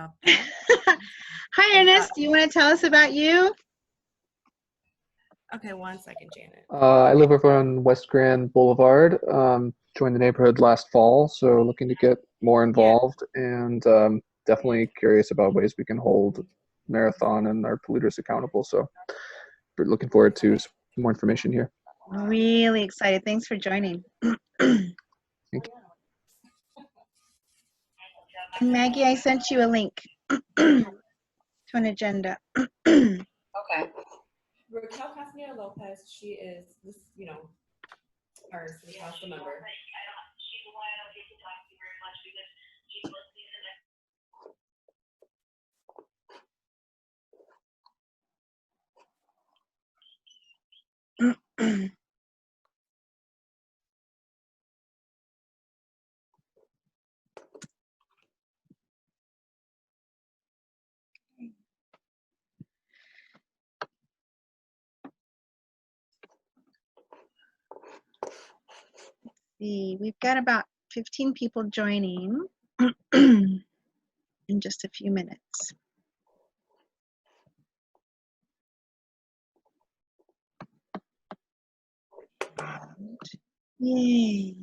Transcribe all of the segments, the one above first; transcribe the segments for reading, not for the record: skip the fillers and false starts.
stop that. Hi, Ernest. Do you want to tell us about you? Okay, 1 second, Janet. I live over on West Grand Boulevard. Joined the neighborhood last fall, so looking to get more involved, and definitely curious about ways we can hold marathon and our polluters accountable. So we're looking forward to some more information here. Really excited. Thanks for joining. Thank you. And Maggie, I sent you a link to an agenda. Okay. Raquel Castaneda Lopez, she is this, our city council member. See, we've got about 15 people joining in just a few minutes. Yay.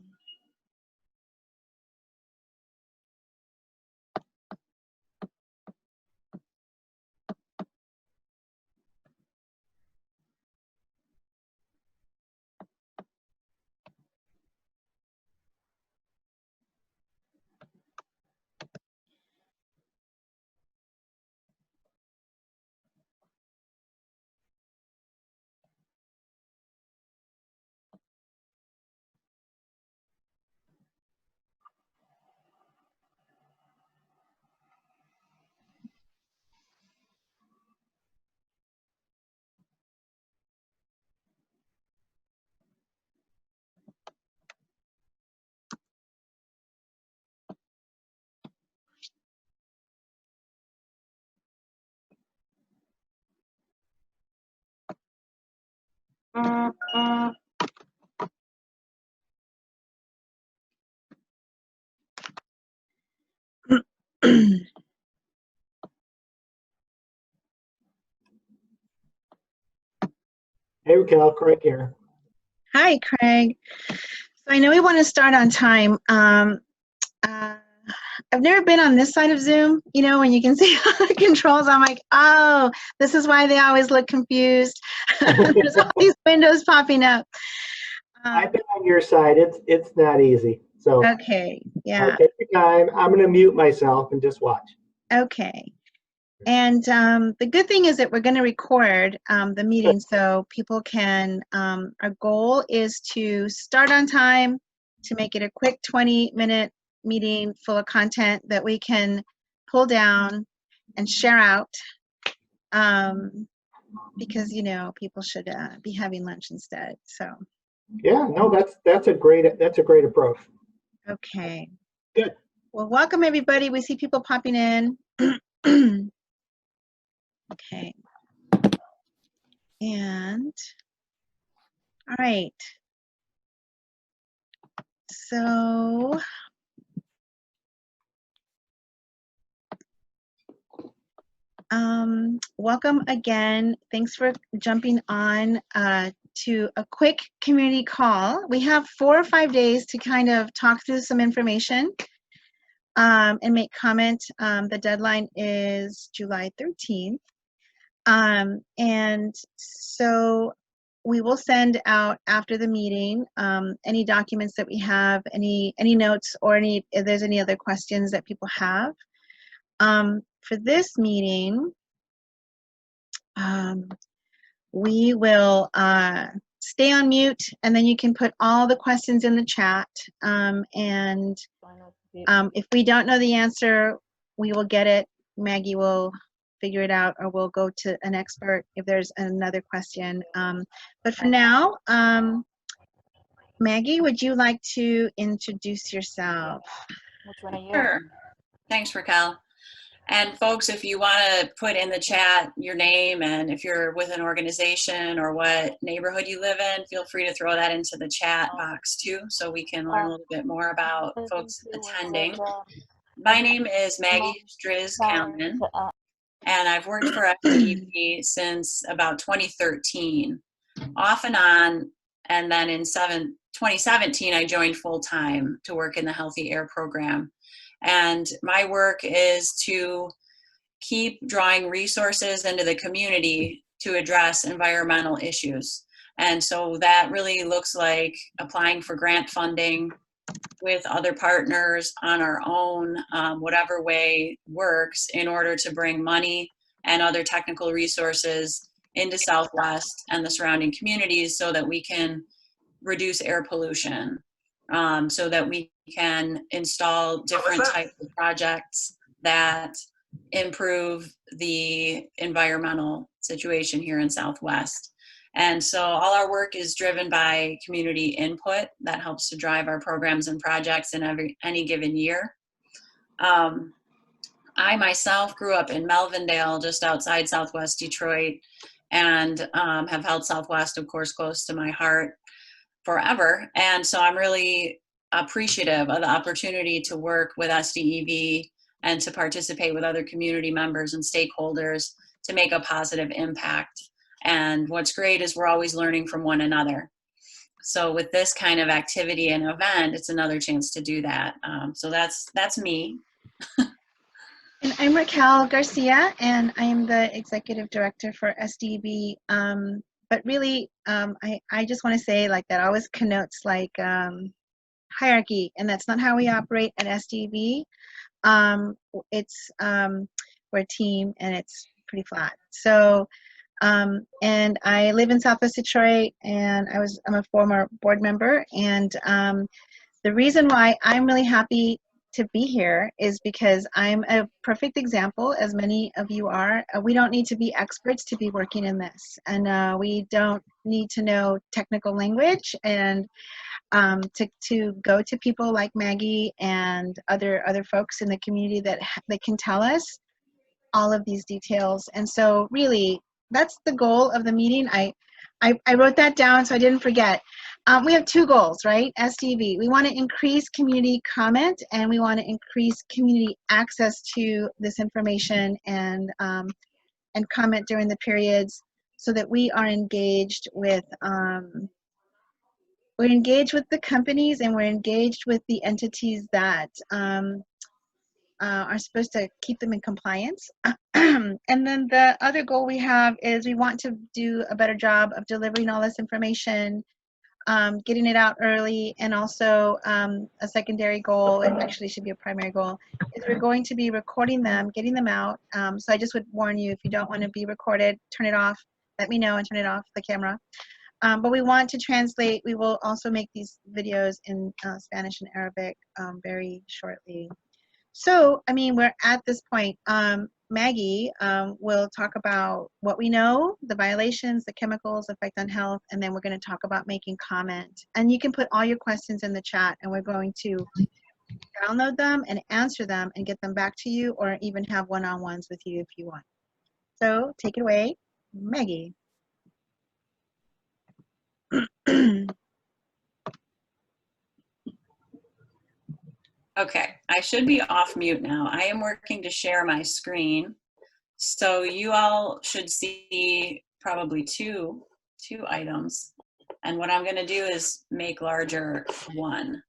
Hey, Raquel, Craig here. Hi, Craig. So I know we want to start on time. I've never been on this side of Zoom, when you can see all the controls. I'm like, oh, this is why they always look confused. There's all these windows popping up. I've been on your side. It's not easy. So Okay, yeah. take your time. I'm going to mute myself and just watch. Okay. And the good thing is that we're going to record the meeting so people can, our goal is to start on time, to make it a quick 20-minute meeting full of content that we can pull down and share out because, people should be having lunch instead. So. Yeah, no, that's a great approach. Okay. Good. Well, welcome everybody. We see people popping in. Okay. And all right. So welcome again. Thanks for jumping on to a quick community call. We have 4 or 5 days to kind of talk through some information and make comment. The deadline is July 13th. And so we will send out after the meeting any documents that we have, any notes, or if there's any other questions that people have. For this meeting, we will stay on mute, and then you can put all the questions in the chat. And if we don't know the answer, we will get it. Maggie will figure it out, or we'll go to an expert if there's another question. But for now, Maggie, would you like to introduce yourself? Which one are you? Sure. Thanks, Raquel. And folks, if you want to put in the chat your name and if you're with an organization or what neighborhood you live in, feel free to throw that into the chat box too, so we can learn a little bit more about folks attending. My name is Maggie Striz-Kalman, and I've worked for SDEV since about 2013, off and on, and then in 2017, I joined full-time to work in the Healthy Air program. And my work is to keep drawing resources into the community to address environmental issues. And so that really looks like applying for grant funding with other partners on our own, whatever way works, in order to bring money and other technical resources into Southwest and the surrounding communities so that we can reduce air pollution, so that we can install different types of projects that improve the environmental situation here in Southwest. And so all our work is driven by community input that helps to drive our programs and projects in any given year. I myself grew up in Melvindale, just outside Southwest Detroit, and have held Southwest, of course, close to my heart forever. And so I'm really appreciative of the opportunity to work with SDEV and to participate with other community members and stakeholders to make a positive impact. And what's great is we're always learning from one another. So with this kind of activity and event, it's another chance to do that. So that's me. And I'm Raquel Garcia, and I am the Executive Director for SDB. But really, I just want to say, like, that always connotes like hierarchy, and that's not how we operate at SDB. We're a team, and it's pretty flat. So, and I live in Southwest Detroit, and I'm a former board member, and the reason why I'm really happy to be here is because I'm a perfect example, as many of you are. We don't need to be experts to be working in this, and we don't need to know technical language, and to go to people like Maggie and other folks in the community that can tell us all of these details. And so really, that's the goal of the meeting. I wrote that down so I didn't forget. We have two goals, right? SDV. We want to increase community comment, and we want to increase community access to this information and comment during the periods, so that we are engaged with the companies, and we're engaged with the entities that are supposed to keep them in compliance. And then the other goal we have is we want to do a better job of delivering all this information, getting it out early, and also a secondary goal, and actually should be a primary goal, is we're going to be recording them, getting them out. So I just would warn you, if you don't want to be recorded, turn it off, let me know, and turn it off the camera. But we want to translate. We will also make these videos in Spanish and Arabic very shortly. So, I mean, we're at this point. Maggie will talk about what we know, the violations, the chemicals effect on health, and then we're going to talk about making comment. And you can put all your questions in the chat, and we're going to download them and answer them and get them back to you, or even have one-on-ones with you if you want. So, take it away, Maggie. Okay, I should be off mute now. I am working to share my screen. So you all should see probably two items. And what I'm gonna do is make larger one.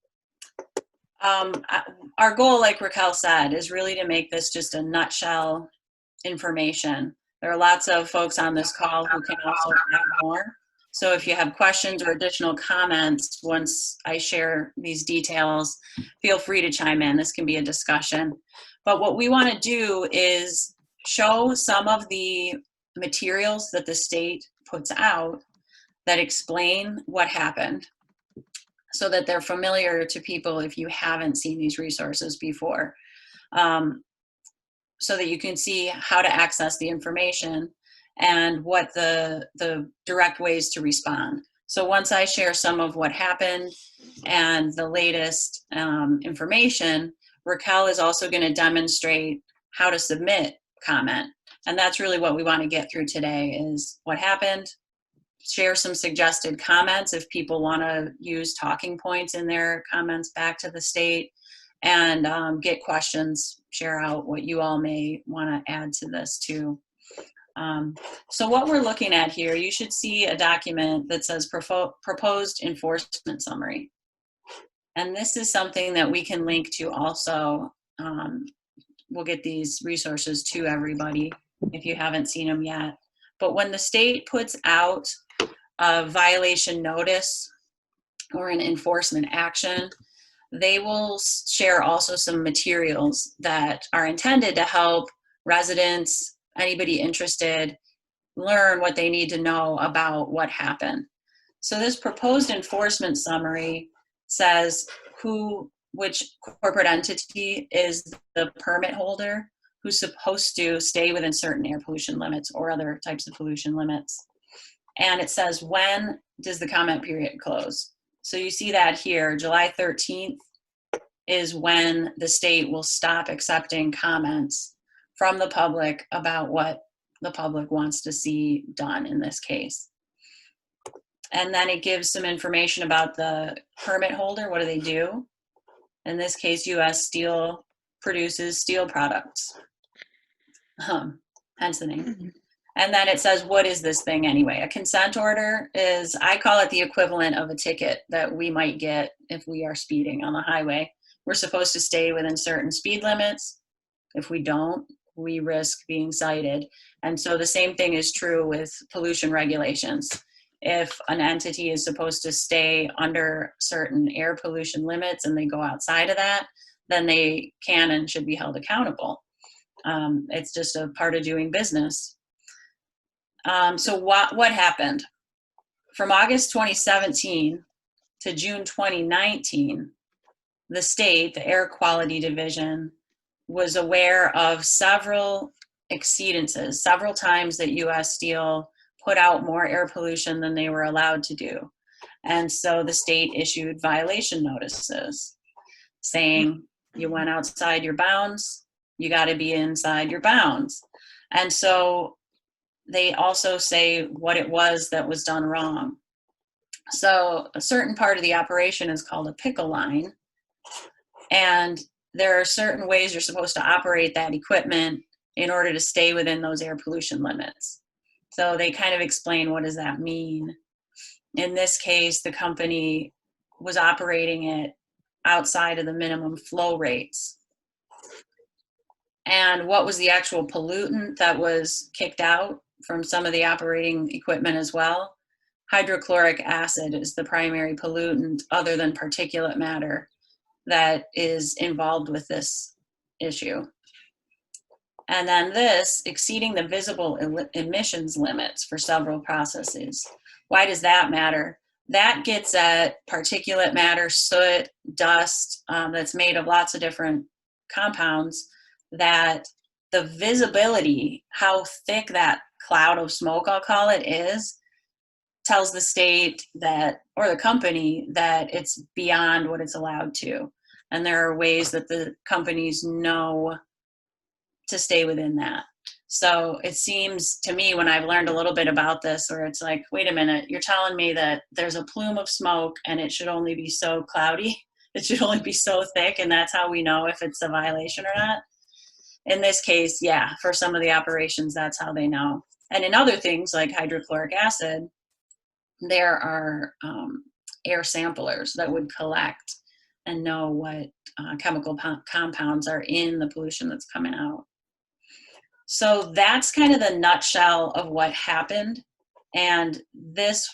Our goal, like Raquel said, is really to make this just a nutshell information. There are lots of folks on this call who can also add more. So if you have questions or additional comments once I share these details, feel free to chime in. This can be a discussion. But what we want to do is show some of the materials that the state puts out that explain what happened, so that they're familiar to people if you haven't seen these resources before, so that you can see how to access the information and what the direct ways to respond. So once I share some of what happened and the latest information, Raquel is also going to demonstrate how to submit comment. And that's really what we want to get through today, is what happened, share some suggested comments if people want to use talking points in their comments back to the state, and get questions, share out what you all may want to add to this too. So what we're looking at here, you should see a document that says proposed enforcement summary. And this is something that we can link to also. We'll get these resources to everybody if you haven't seen them yet. But when the state puts out a violation notice or an enforcement action, they will share also some materials that are intended to help residents, anybody interested, learn what they need to know about what happened. So this proposed enforcement summary says which corporate entity is the permit holder who's supposed to stay within certain air pollution limits or other types of pollution limits. And it says, when does the comment period close? So you see that here, July 13th is when the state will stop accepting comments from the public about what the public wants to see done in this case. And then it gives some information about the permit holder. What do they do? In this case, U.S. Steel produces steel products, hence the name. And then it says, what is this thing anyway? A consent order is, I call it the equivalent of a ticket that we might get if we are speeding on the highway. We're supposed to stay within certain speed limits. If we don't, we risk being cited. And so the same thing is true with pollution regulations. If an entity is supposed to stay under certain air pollution limits and they go outside of that, then they can and should be held accountable. It's just a part of doing business. So what happened? From August 2017 to June 2019, the state, the Air Quality Division, was aware of several exceedances, several times that U.S. Steel put out more air pollution than they were allowed to do. And so the state issued violation notices saying, you went outside your bounds, you got to be inside your bounds. And so they also say what it was that was done wrong. So a certain part of the operation is called a pickle line. And there are certain ways you're supposed to operate that equipment in order to stay within those air pollution limits. So they kind of explain, what does that mean? In this case, the company was operating it outside of the minimum flow rates. And what was the actual pollutant that was kicked out from some of the operating equipment as well? Hydrochloric acid is the primary pollutant other than particulate matter that is involved with this issue. And then this, exceeding the visible emissions limits for several processes. Why does that matter? That gets at particulate matter, soot, dust, that's made of lots of different compounds, that the visibility, how thick that cloud of smoke, I'll call it, is, tells the state that, or the company, that it's beyond what it's allowed to. And there are ways that the companies know to stay within that. So it seems to me, when I've learned a little bit about this, where it's like, wait a minute, you're telling me that there's a plume of smoke and it should only be so cloudy, it should only be so thick, and that's how we know if it's a violation or not. In this case, yeah, for some of the operations, that's how they know. And in other things like hydrochloric acid, there are air samplers that would collect and know what chemical compounds are in the pollution that's coming out. So that's kind of the nutshell of what happened. And this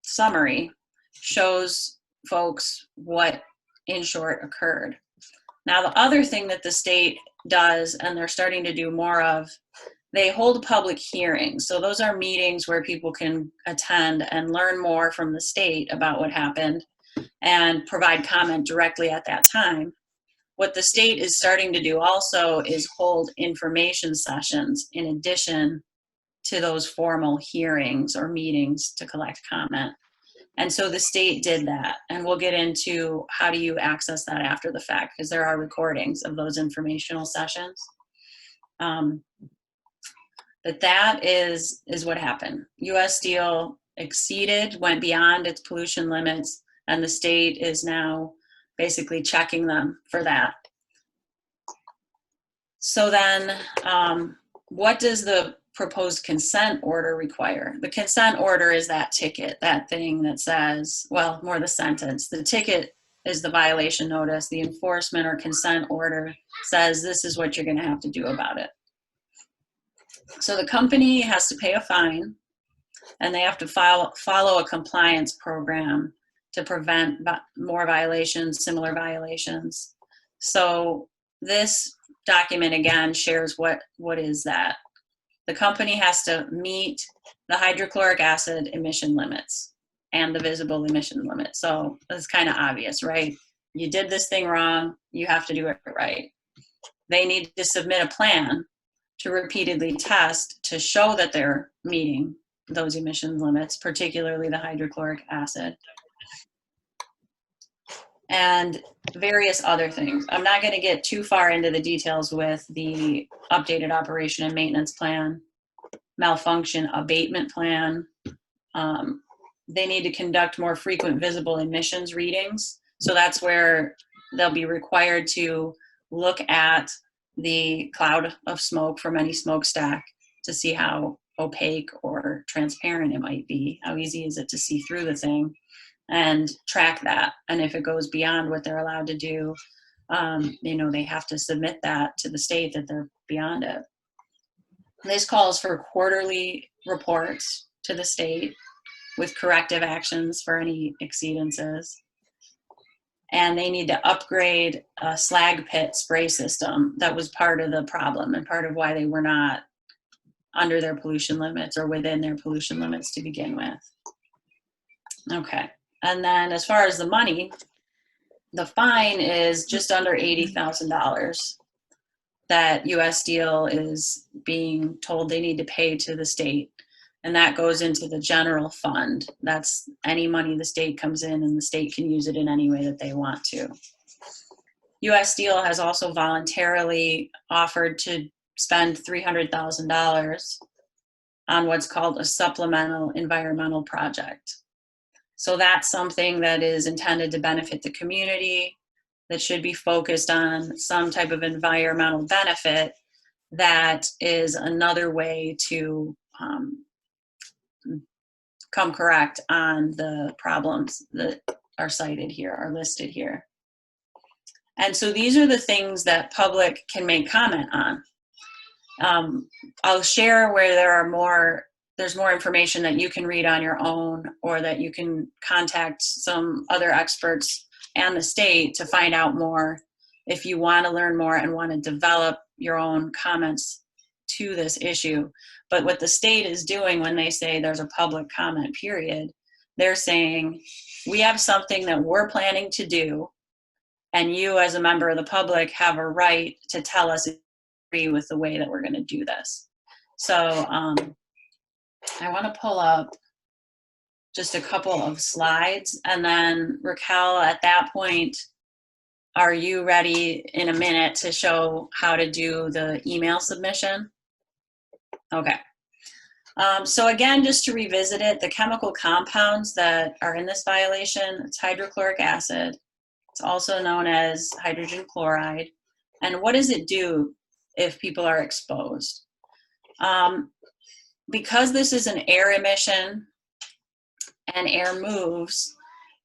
summary shows folks what, in short, occurred. Now, the other thing that the state does, and they're starting to do more of, they hold public hearings. So those are meetings where people can attend and learn more from the state about what happened and provide comment directly at that time. What the state is starting to do also is hold information sessions in addition to those formal hearings or meetings to collect comment. And so the state did that. And we'll get into how do you access that after the fact, because there are recordings of those informational sessions. But that is what happened. U.S. Steel exceeded, went beyond its pollution limits, and the state is now basically checking them for that. So then, what does the proposed consent order require? The consent order is that ticket, that thing that says, well, more the sentence. The ticket is the violation notice. The enforcement or consent order says this is what you're going to have to do about it. So the company has to pay a fine, and they have to follow a compliance program to prevent more violations, similar violations. So this document again shares what is that. The company has to meet the hydrochloric acid emission limits and the visible emission limit. So it's kind of obvious, right? You did this thing wrong, you have to do it right. They need to submit a plan to repeatedly test to show that they're meeting those emission limits, particularly the hydrochloric acid. And various other things. I'm not going to get too far into the details with the updated operation and maintenance plan, malfunction abatement plan. They need to conduct more frequent visible emissions readings. So that's where they'll be required to look at the cloud of smoke from any smokestack to see how opaque or transparent it might be. How easy is it to see through the thing? And track that. And if it goes beyond what they're allowed to do, they have to submit that to the state that they're beyond it. This calls for quarterly reports to the state with corrective actions for any exceedances. And they need to upgrade a slag pit spray system that was part of the problem and part of why they were not under their pollution limits or within their pollution limits to begin with. Okay. And then as far as the money, the fine is just under $80,000 that U.S. Steel is being told they need to pay to the state. And that goes into the general fund. That's any money the state comes in, and the state can use it in any way that they want to. U.S. Steel has also voluntarily offered to spend $300,000 on what's called a supplemental environmental project. So that's something that is intended to benefit the community, that should be focused on some type of environmental benefit that is another way to come correct on the problems that are cited here, are listed here. And so these are the things that public can make comment on. I'll share where there's more information that you can read on your own, or that you can contact some other experts and the state to find out more if you want to learn more and want to develop your own comments to this issue. But what the state is doing when they say there's a public comment period, they're saying, we have something that we're planning to do, and you as a member of the public have a right to tell us if you agree with the way that we're going to do this. So I want to pull up just a couple of slides, and then Raquel, at that point, are you ready in a minute to show how to do the email submission? Okay. So again, just to revisit it, the chemical compounds that are in this violation, it's hydrochloric acid. It's also known as hydrogen chloride. And what does it do if people are exposed? Because this is an air emission and air moves,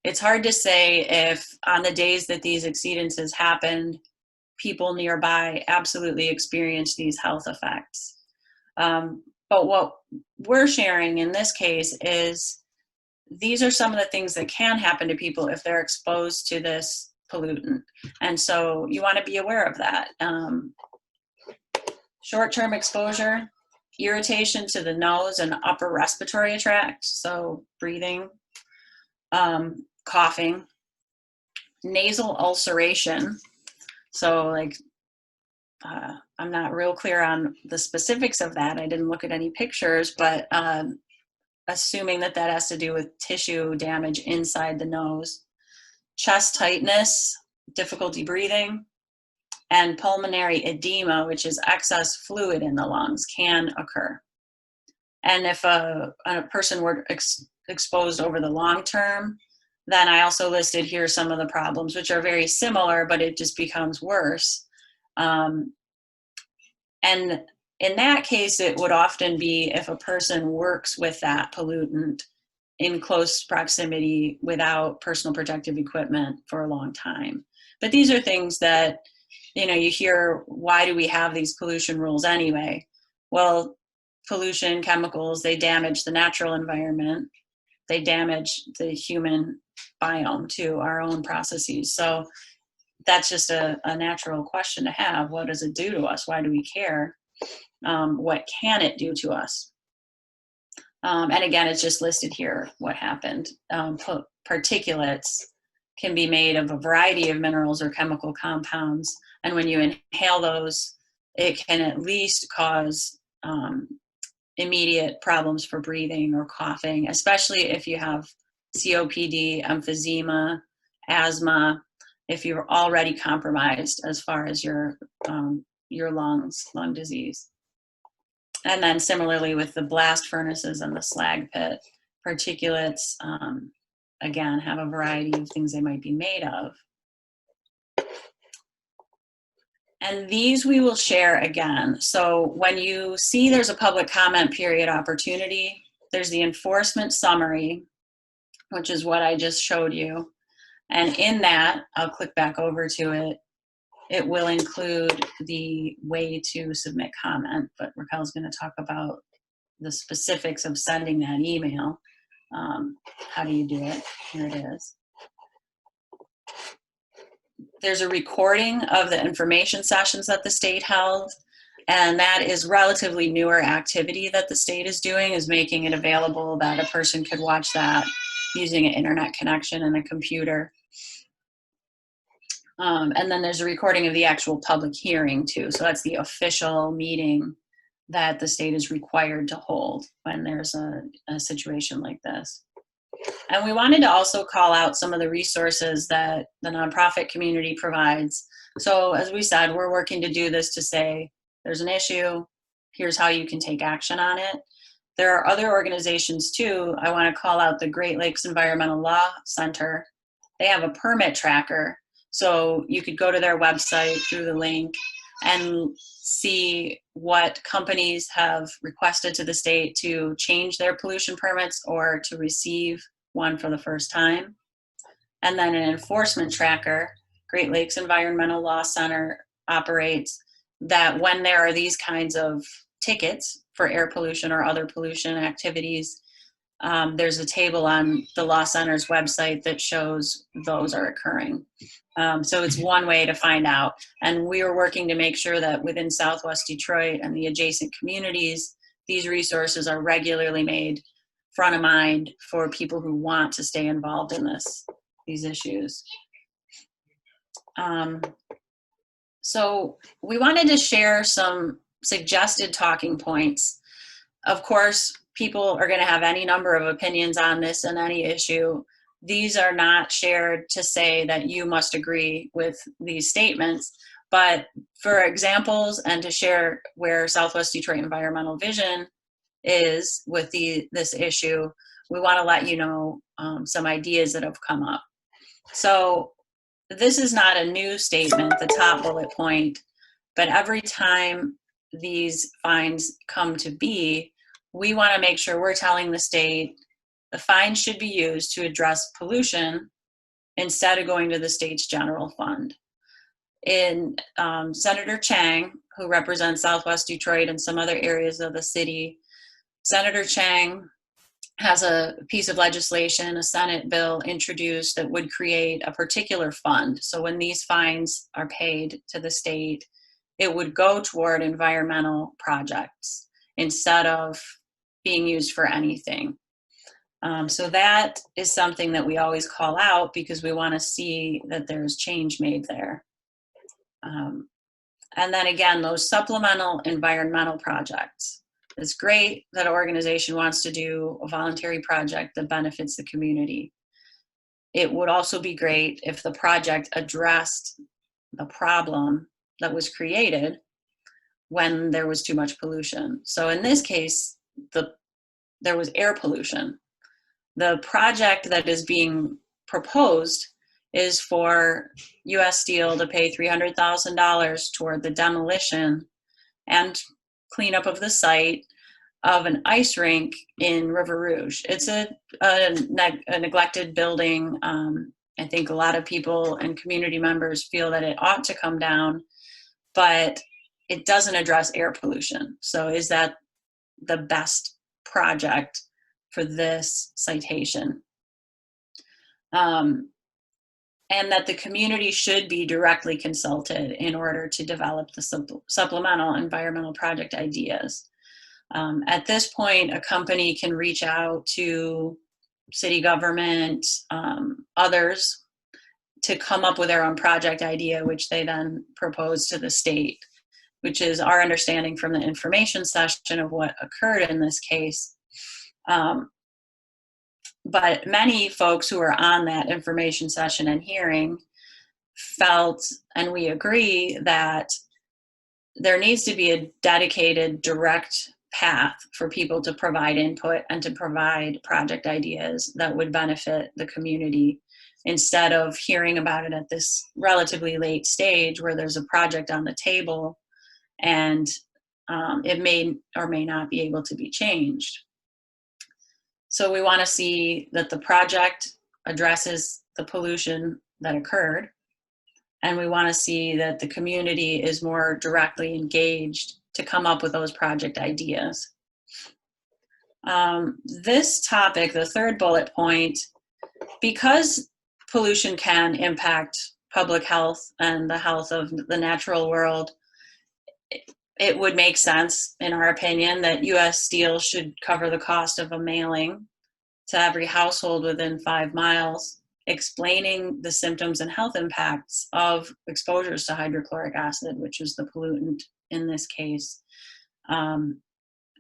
it's hard to say if on the days that these exceedances happened, people nearby absolutely experienced these health effects. But what we're sharing in this case is these are some of the things that can happen to people if they're exposed to this pollutant. And so you want to be aware of that. Short-term exposure, irritation to the nose and upper respiratory tract, so breathing, coughing, nasal ulceration, so like I'm not real clear on the specifics of that. I didn't look at any pictures, but assuming that has to do with tissue damage inside the nose, chest tightness, difficulty breathing, and pulmonary edema, which is excess fluid in the lungs, can occur. And if a person were exposed over the long term, then I also listed here some of the problems, which are very similar, but it just becomes worse. And in that case, it would often be if a person works with that pollutant in close proximity without personal protective equipment for a long time. But these are things that, you know, you hear, why do we have these pollution rules anyway? Well, pollution, chemicals, they damage the natural environment. They damage the human biome too, our own processes. So that's just a natural question to have. What does it do to us? Why do we care? What can it do to us? And again, it's just listed here what happened. Particulates can be made of a variety of minerals or chemical compounds. And when you inhale those, it can at least cause immediate problems for breathing or coughing, especially if you have COPD, emphysema, asthma, if you're already compromised as far as your lungs, lung disease. And then similarly with the blast furnaces and the slag pit, particulates, again, have a variety of things they might be made of. And these we will share again. So when you see there's a public comment period opportunity, there's the enforcement summary, which is what I just showed you. And in that, I'll click back over to it. It will include the way to submit comment, but Raquel's going to talk about the specifics of sending that email. How do you do it? Here it is. There's a recording of the information sessions that the state held, and that is relatively newer activity that the state is doing, is making it available that a person could watch that using an internet connection and a computer. And then there's a recording of the actual public hearing too. So that's the official meeting that the state is required to hold when there's a situation like this. And we wanted to also call out some of the resources that the nonprofit community provides. So as we said, we're working to do this to say, there's an issue, here's how you can take action on it. There are other organizations too. I want to call out the Great Lakes Environmental Law Center. They have a permit tracker. So you could go to their website through the link and see what companies have requested to the state to change their pollution permits or to receive one for the first time. And then an enforcement tracker, Great Lakes Environmental Law Center operates, that when there are these kinds of tickets for air pollution or other pollution activities, there's a table on the Law Center's website that shows those are occurring. So it's one way to find out. And we are working to make sure that within Southwest Detroit and the adjacent communities, these resources are regularly made front of mind for people who want to stay involved in these issues. So we wanted to share some suggested talking points. Of course, people are going to have any number of opinions on this and any issue. These are not shared to say that you must agree with these statements, but for examples and to share where Southwest Detroit Environmental Vision is with this issue, we want to let you know some ideas that have come up. So this is not a new statement, the top bullet point, but every time these fines come to be, we want to make sure we're telling the state the fines should be used to address pollution instead of going to the state's general fund. In Senator Chang, who represents Southwest Detroit and some other areas of the city, Senator Chang has a piece of legislation, a Senate bill introduced that would create a particular fund. So when these fines are paid to the state, it would go toward environmental projects instead of being used for anything. So that is something that we always call out because we want to see that there's change made there. And then again, those supplemental environmental projects. It's great that an organization wants to do a voluntary project that benefits the community. It would also be great if the project addressed the problem that was created when there was too much pollution. So in this case, there was air pollution. The project that is being proposed is for U.S. Steel to pay $300,000 toward the demolition and cleanup of the site of an ice rink in River Rouge. It's a neglected building. I think a lot of people and community members feel that it ought to come down, but it doesn't address air pollution. So is that the best project for this citation? And that the community should be directly consulted in order to develop the supplemental environmental project ideas. At this point, a company can reach out to city government, others, to come up with their own project idea, which they then propose to the state, which is our understanding from the information session of what occurred in this case. But many folks who were on that information session and hearing felt, and we agree, that there needs to be a dedicated, direct path for people to provide input and to provide project ideas that would benefit the community, instead of hearing about it at this relatively late stage where there's a project on the table and it may or may not be able to be changed. So we want to see that the project addresses the pollution that occurred, and we want to see that the community is more directly engaged to come up with those project ideas. This topic, the third bullet point, because pollution can impact public health and the health of the natural world, it would make sense, in our opinion, that U.S. Steel should cover the cost of a mailing to every household within 5 miles, explaining the symptoms and health impacts of exposures to hydrochloric acid, which is the pollutant in this case.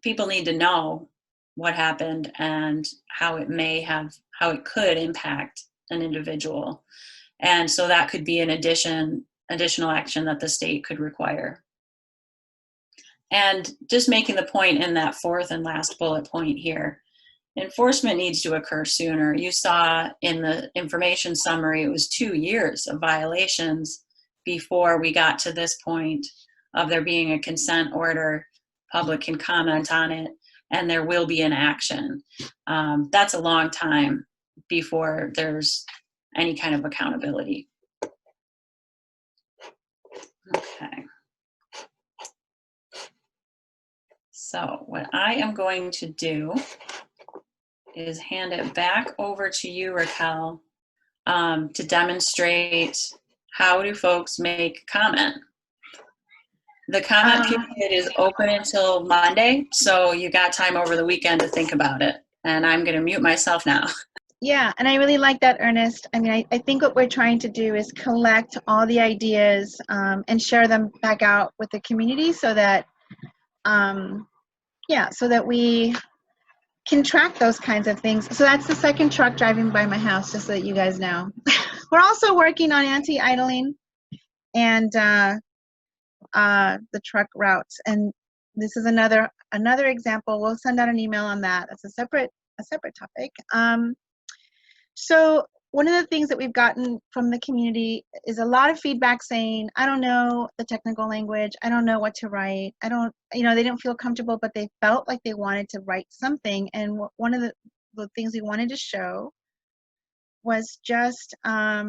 People need to know what happened and how it could impact an individual. And so that could be an additional action that the state could require. And just making the point in that fourth and last bullet point here, enforcement needs to occur sooner. You saw in the information summary, it was 2 years of violations before we got to this point of there being a consent order, public can comment on it, and there will be an action. That's a long time before there's any kind of accountability. Okay. So what I am going to do is hand it back over to you, Raquel, to demonstrate how do folks make comment. The comment period is open until Monday, so you got time over the weekend to think about it. And I'm going to mute myself now. Yeah, and I really like that, Ernest. I mean, I think what we're trying to do is collect all the ideas and share them back out with the community so that, so that we can track those kinds of things. So that's the second truck driving by my house, just so that you guys know. We're also working on anti-idling and the truck routes, and this is another example. We'll send out an email on that. That's a separate topic. So one of the things that we've gotten from the community is a lot of feedback saying, I don't know the technical language, I don't know what to write, they didn't feel comfortable, but they felt like they wanted to write something. And one of the things we wanted to show was just, let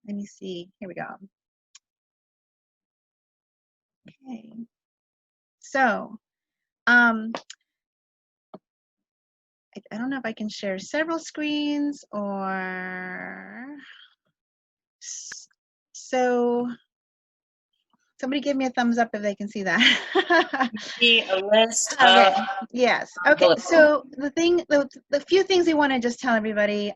me see, here we go. Okay, so I don't know if I can share several screens or so. Somebody give me a thumbs up if they can see that. See a list Okay. of Yes. Okay. So the few things we want to just tell everybody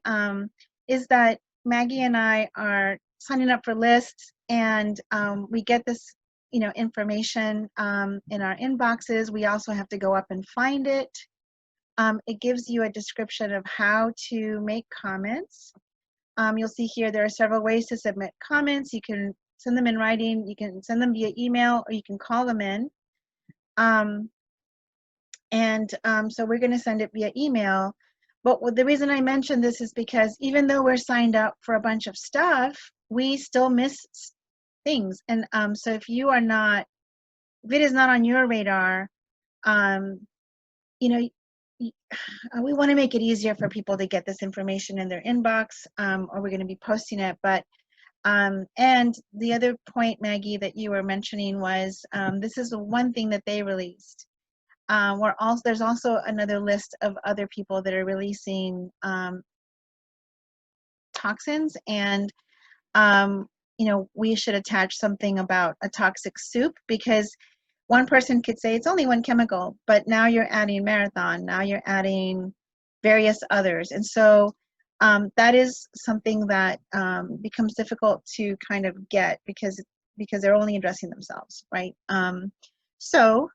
is that Maggie and I are signing up for lists, and we get this, information in our inboxes. We also have to go up and find it. It gives you a description of how to make comments. You'll see here there are several ways to submit comments. You can send them in writing, you can send them via email, or you can call them in. So we're going to send it via email. But the reason I mention this is because even though we're signed up for a bunch of stuff, we still miss things. And so if you are not, if it is not on your radar, you know, we want to make it easier for people to get this information in their inbox, or we're going to be posting it. But and the other point, Maggie, that you were mentioning was this is the one thing that they released. There's also another list of other people that are releasing toxins, and we should attach something about a toxic soup, because one person could say it's only one chemical, but now you're adding Marathon, now you're adding various others. And so that is something that becomes difficult to kind of get because they're only addressing themselves, right? So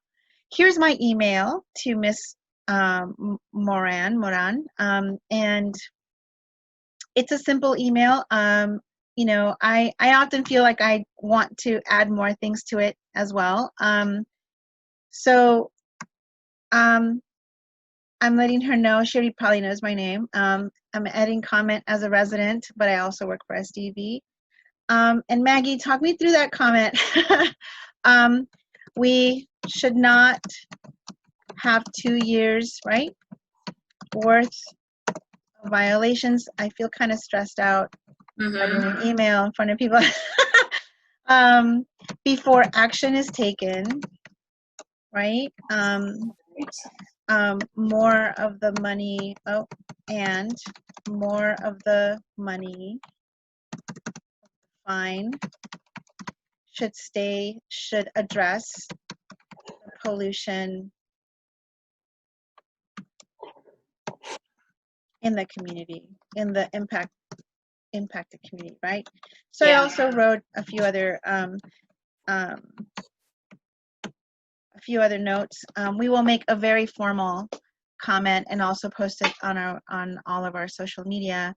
here's my email to Miss Moran, and it's a simple email. I often feel like I want to add more things to it as well. So I'm letting her know. She already probably knows my name. I'm adding comment as a resident, but I also work for SDV. And Maggie, talk me through that comment. We should not have 2 years, right, worth of violations. I feel kind of stressed out writing an email in front of people. Before action is taken, right? More of the money, and more of the money fine should address the pollution in the community, in the impacted community, right? So Yeah. I also wrote a few other notes. We will make a very formal comment and also post it on all of our social media.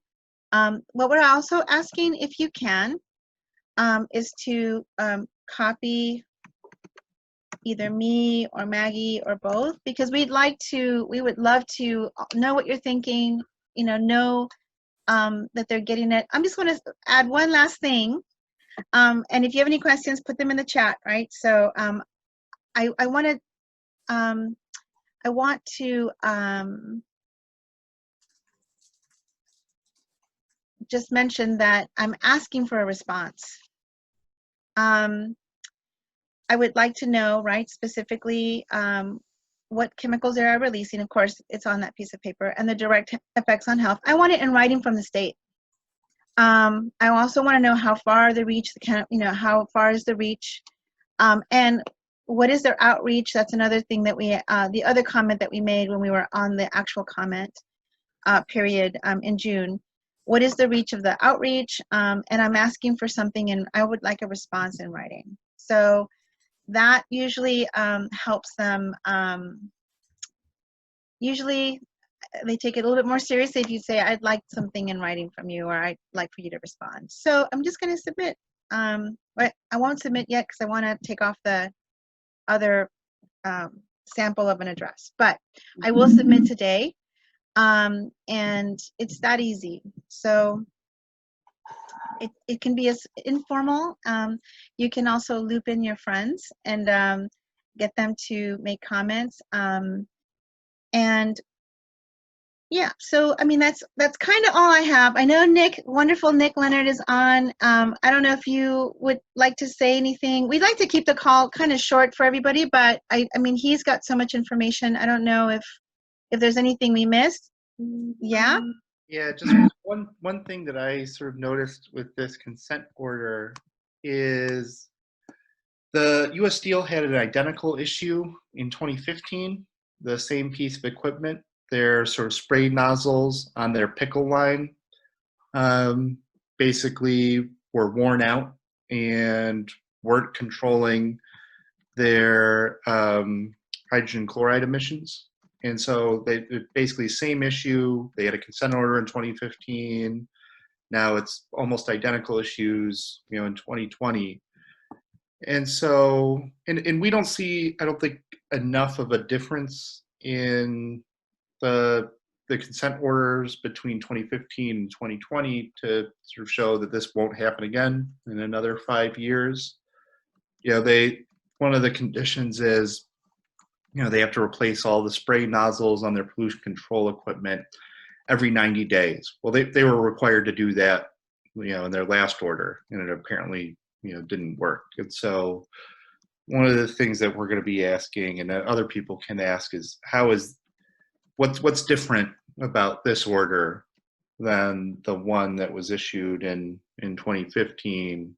What we're also asking, if you can, is to copy either me or Maggie or both, because we would love to know what you're thinking, know that they're getting it. I'm just going to add one last thing. And if you have any questions, put them in the chat, right? So I want to just mention that I'm asking for a response. I would like to know, right, specifically what chemicals they are releasing. Of course, it's on that piece of paper, and the direct effects on health. I want it in writing from the state. I also want to know how far the reach, how far is the reach, and what is their outreach. That's another thing that the other comment that we made when we were on the actual comment period in June. What is the reach of the outreach? And I'm asking for something, and I would like a response in writing. So that usually helps them. Usually they take it a little bit more seriously if you say, I'd like something in writing from you, or I'd like for you to respond. So I'm just going to submit. But I won't submit yet because I want to take off the other sample of an address. But I will submit today. And it's that easy. So it can be as informal. You can also loop in your friends and get them to make comments. And yeah, so I mean that's kind of all I have. I know wonderful Nick Leonard is on. I don't know if you would like to say anything. We'd like to keep the call kind of short for everybody, but I mean he's got so much information. I don't know if there's anything we missed. Yeah. Yeah, just one thing that I sort of noticed with this consent order is the U.S. Steel had an identical issue in 2015, the same piece of equipment. Their sort of spray nozzles on their pickle line basically were worn out and weren't controlling their hydrogen chloride emissions. And so they basically same issue. They had a consent order in 2015. Now it's almost identical issues, in 2020. And so, and we don't see, I don't think, enough of a difference in the the consent orders between 2015 and 2020 to sort of show that this won't happen again in another 5 years. One of the conditions is, they have to replace all the spray nozzles on their pollution control equipment every 90 days. Well, they were required to do that, in their last order, and it apparently, didn't work. And so one of the things that we're going to be asking, and that other people can ask, is what's different about this order than the one that was issued in 2015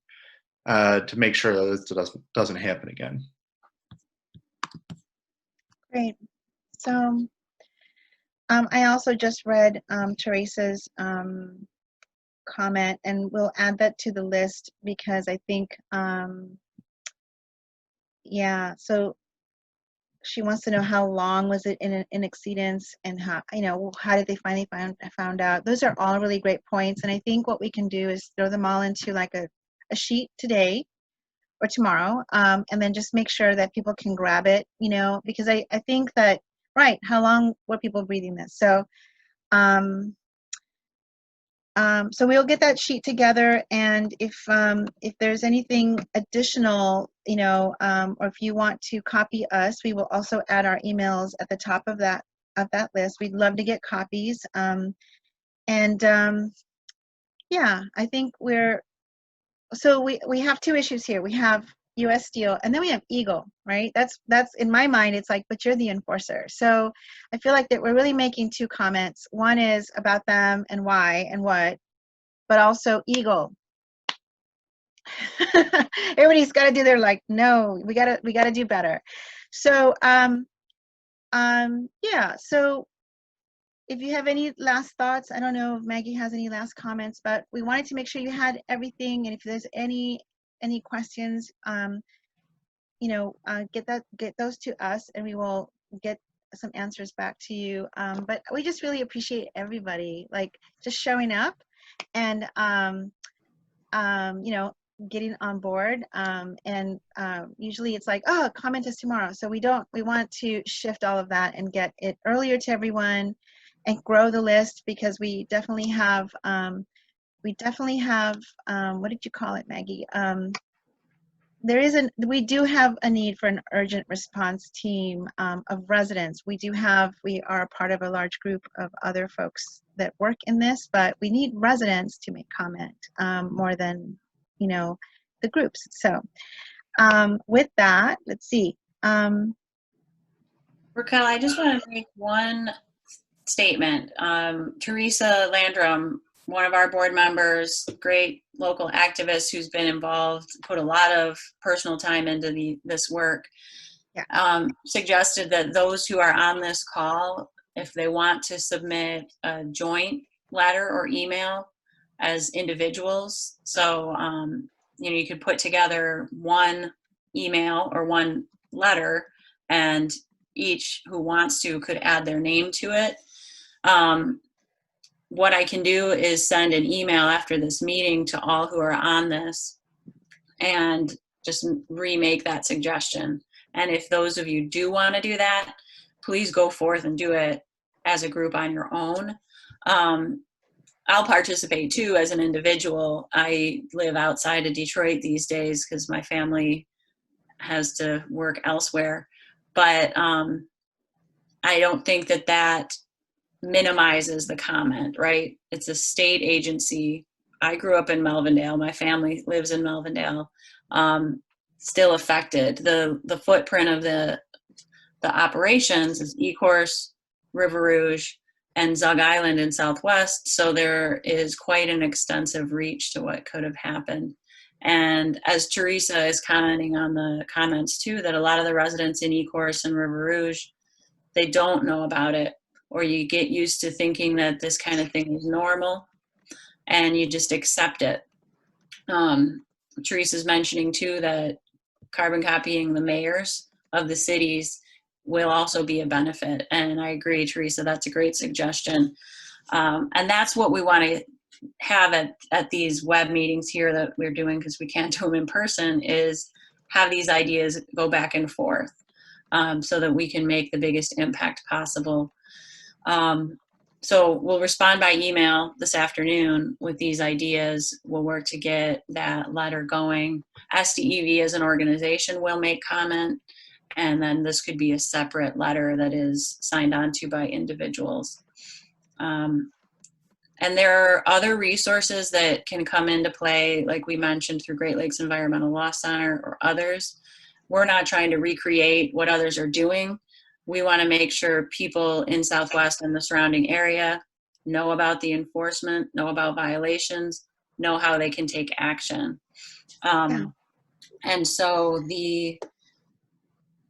to make sure that this doesn't happen again. Great. So I also just read Teresa's comment, and we'll add that to the list because I think, yeah, so she wants to know how long was it in exceedance, and how did they finally found out. Those are all really great points, and I think what we can do is throw them all into like a sheet today or tomorrow, and then just make sure that people can grab it, because I think that, right, how long were people breathing this? So so we'll get that sheet together, and if there's anything additional, or if you want to copy us, we will also add our emails at the top of that list. We'd love to get copies. Yeah, I think we have two issues here. We have U.S. Steel, and then we have Eagle, right? That's in my mind, it's like, but you're the enforcer. So I feel like that we're really making two comments. One is about them and why and what, but also Eagle. Everybody's got to do their, like, no, we gotta do better. So yeah. So if you have any last thoughts, I don't know if Maggie has any last comments, but we wanted to make sure you had everything. And if there's any questions, get those to us, and we will get some answers back to you. But we just really appreciate everybody, like, just showing up and getting on board. And usually it's like, oh, comment is tomorrow. So we want to shift all of that and get it earlier to everyone and grow the list, because we definitely have what did you call it, Maggie? We do have a need for an urgent response team of residents. We are a part of a large group of other folks that work in this, but we need residents to make comment more than, the groups. So with that, let's see. Raquel, I just want to make one statement. Teresa Landrum, one of our board members, great local activist who's been involved, put a lot of personal time into this work, suggested that those who are on this call, if they want to submit a joint letter or email as individuals, so you could put together one email or one letter, and each who wants to could add their name to it. What I can do is send an email after this meeting to all who are on this and just remake that suggestion. And if those of you do want to do that, please go forth and do it as a group on your own. I'll participate too as an individual. I live outside of Detroit these days because my family has to work elsewhere. But I don't think that minimizes the comment, right? It's a state agency. I grew up in Melvindale. My family lives in Melvindale. Still affected. The footprint of the operations is Ecorse, River Rouge, and Zug Island in Southwest. So there is quite an extensive reach to what could have happened. And as Teresa is commenting on the comments too, that a lot of the residents in Ecorse and River Rouge, they don't know about it, or you get used to thinking that this kind of thing is normal and you just accept it. Teresa's mentioning too that carbon copying the mayors of the cities will also be a benefit. And I agree, Teresa, that's a great suggestion. And that's what we want to have at these web meetings here that we're doing, because we can't do them in person, is have these ideas go back and forth so that we can make the biggest impact possible. So we'll respond by email this afternoon with these ideas. We'll work to get that letter going. SDEV as an organization will make comment, and then this could be a separate letter that is signed on to by individuals. And there are other resources that can come into play, like we mentioned, through Great Lakes Environmental Law Center or others. We're not trying to recreate what others are doing. We want to make sure people in Southwest and the surrounding area know about the enforcement, know about violations, know how they can take action. And so the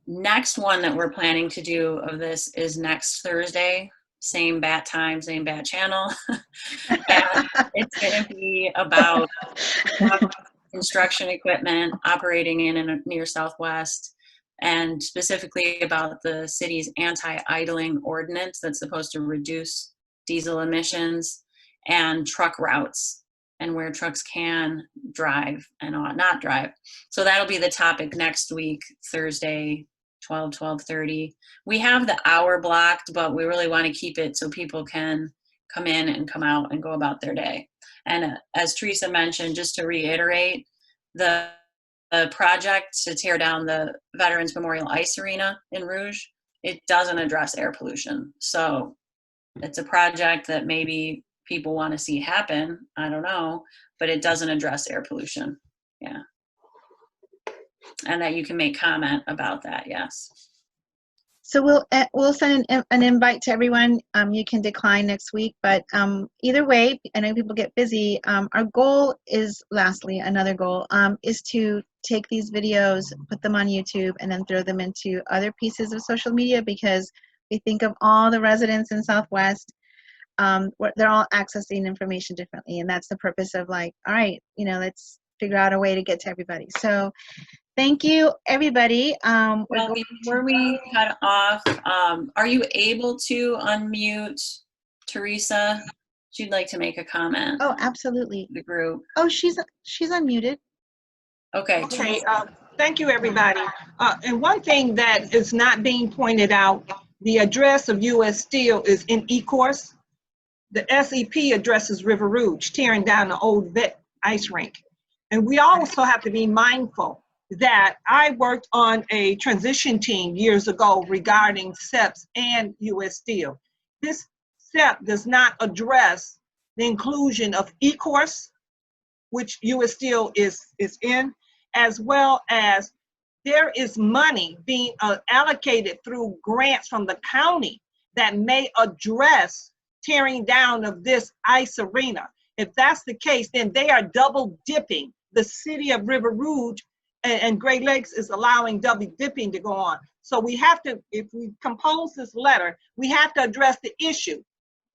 next one that we're planning to do of this is next Thursday, same bat time, same bat channel. And it's going to be about construction equipment operating in and near Southwest, and specifically about the city's anti-idling ordinance that's supposed to reduce diesel emissions, and truck routes and where trucks can drive and ought not drive. So that'll be the topic next week, Thursday, 12:30. We have the hour blocked, but we really want to keep it so people can come in and come out and go about their day. And as Teresa mentioned, just to reiterate, the project to tear down the Veterans Memorial Ice Arena in Rouge, it doesn't address air pollution. So it's a project that maybe people want to see happen, I don't know, but it doesn't address air pollution. Yeah. And that you can make comment about that, yes. So we'll send an invite to everyone. You can decline next week, but either way, I know people get busy. Our goal is, lastly, another goal is to take these videos, put them on YouTube, and then throw them into other pieces of social media, because we think of all the residents in Southwest. They're all accessing information differently, and that's the purpose of, like, all right, let's figure out a way to get to everybody. So thank you, everybody. Well, before we cut off, are you able to unmute Teresa? She'd like to make a comment. Oh, absolutely. The group. Oh, she's unmuted. Okay. Okay. Thank you, everybody. And one thing that is not being pointed out, the address of U.S. Steel is in E-Course. The SEP addresses River Rouge, tearing down the old vet ice rink. And we also have to be mindful that I worked on a transition team years ago regarding SEPs and U.S. Steel. This SEP does not address the inclusion of E-Course, which U.S. Steel is in, as well as there is money being allocated through grants from the county that may address tearing down of this ice arena. If that's the case, then they are double dipping. The city of River Rouge and Great Lakes is allowing double dipping to go on. So we have to, if we compose this letter, we have to address the issue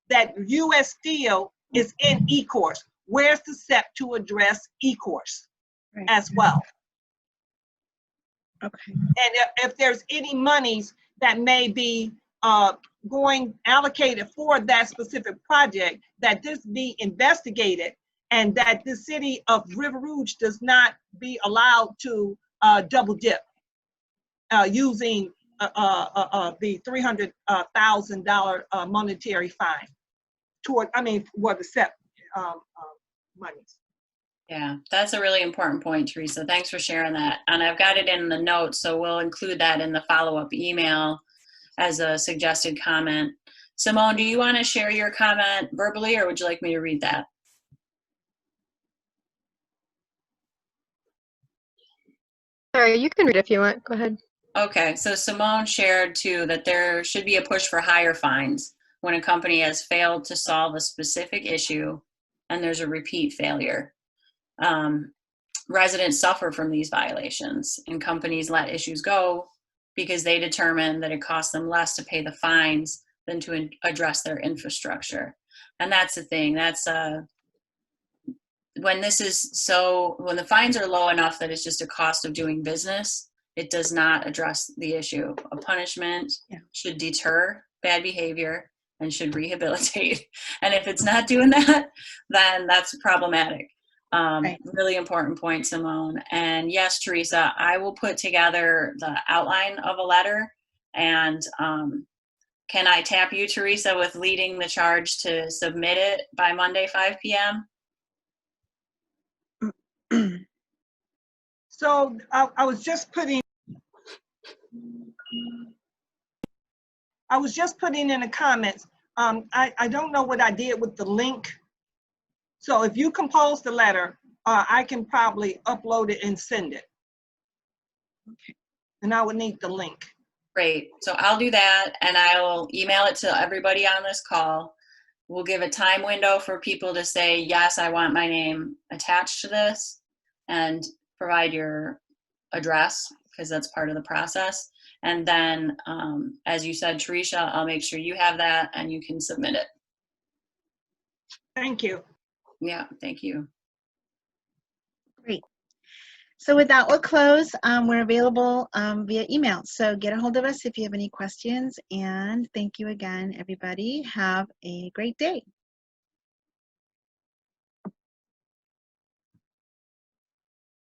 that U.S. Steel is in E-Course. Where's the SEP to address E-Course as well? Okay. And if there's any monies that may be allocated for that specific project, that this be investigated, and that the city of River Rouge does not be allowed to double dip using the $300,000 monetary fine toward, what the SEP monies. Yeah, that's a really important point, Teresa. Thanks for sharing that. And I've got it in the notes, so we'll include that in the follow-up email as a suggested comment. Simone, do you want to share your comment verbally, or would you like me to read that? Sorry, you can read if you want. Go ahead. Okay, so Simone shared too that there should be a push for higher fines when a company has failed to solve a specific issue and there's a repeat failure. Residents suffer from these violations, and companies let issues go because they determine that it costs them less to pay the fines than to address their infrastructure. And that's the thing. That's when the fines are low enough that it's just a cost of doing business, it does not address the issue. A punishment should deter bad behavior and should rehabilitate. And if it's not doing that, then that's problematic. Really important point, Simone. And yes, Teresa, I will put together the outline of a letter and can I tap you, Teresa, with leading the charge to submit it by Monday, 5 p.m.? So I was just putting in the comments. I don't know what I did with the link. So if you compose the letter, I can probably upload it and send it. Okay. And I would need the link. Great. So I'll do that, and I will email it to everybody on this call. We'll give a time window for people to say, yes, I want my name attached to this, and provide your address, because that's part of the process. And then, as you said, Teresa, I'll make sure you have that and you can submit it. Thank you. Yeah, thank you. Great. So with that, we'll close. We're available via email. So get a hold of us if you have any questions. And thank you again, everybody. Have a great day.